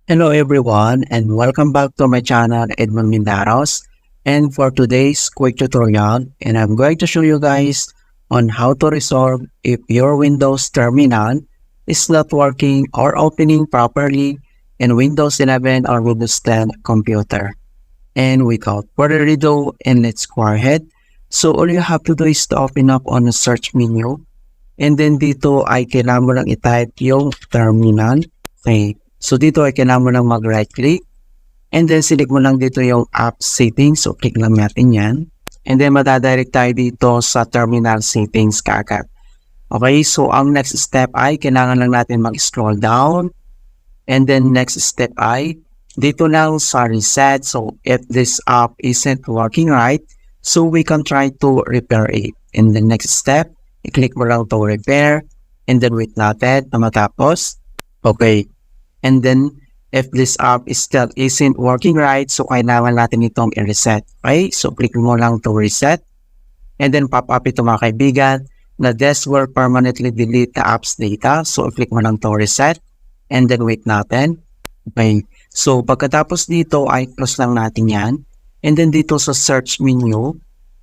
Hello everyone and welcome back to my channel Edmund Mindaros, and for today's quick tutorial I'm going to show you guys on how to resolve if your Windows terminal is not working or opening properly in Windows 11 or Windows 10 computer. And without further ado, let's go ahead. So all you have to do is to open up on the search menu, and then dito ay kailangan mo lang i-type yung terminal. Okay. So dito ay kailangan mo lang mag-right click, and then select mo lang dito yung app settings. So click lang natin yan. And then madadirect tayo dito sa terminal settings kaagad. Okay, so ang next step ay kailangan lang natin mag-scroll down. And then next step ay dito lang sa reset. So if this app isn't working right, so we can try to repair it. In the next step, i-click mo lang to repair, and then wait natin na matapos. Okay. And then, if this app still isn't working right, so kailangan natin itong i-reset. Okay? So, click mo lang to reset. And then, pop up ito mga kaibigan na this will permanently delete the app's data. So, click mo lang to reset. And then, wait natin. Okay. So, pagkatapos dito, ay close lang natin yan. And then, dito sa search menu,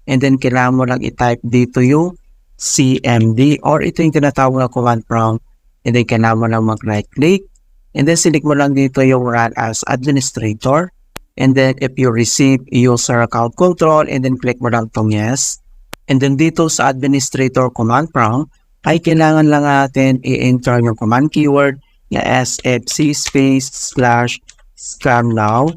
and then, kailangan mo lang i-type dito yung CMD or ito yung tinatawag na command prompt. And then, kailangan mo lang mag-right click. And then, select mo lang dito yung run as administrator. And then, if you receive user account control, and then click mo lang itong yes. And then, dito sa administrator command prompt, ay kailangan lang natin i-enter yung command keyword na sfc /scan now.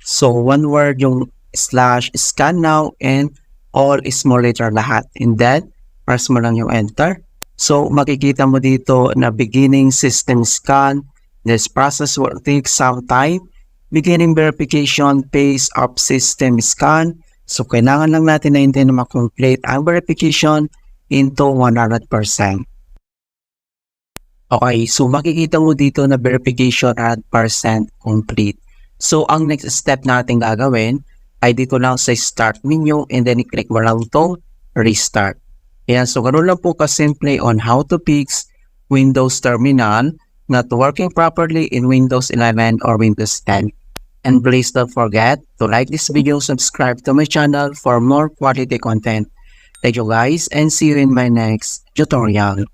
So, one word yung /scan now and all small letter lahat. And then, press mo lang yung enter. So, makikita mo dito na beginning system scan. This process will take some time. Beginning verification phase of system scan. So, kailangan lang natin na hindi na makomplete ang verification into 100%. Okay, so makikita mo dito na verification 100% complete. So, ang next step natin gagawin ay dito lang sa start menu, and then i-click mo lang itong restart. Ayan, so ganoon lang po kasimple on how to fix Windows Terminal not working properly in Windows 11 or Windows 10. And please don't forget to like this video, subscribe to my channel for more quality content. Thank you guys, and see you in my next tutorial.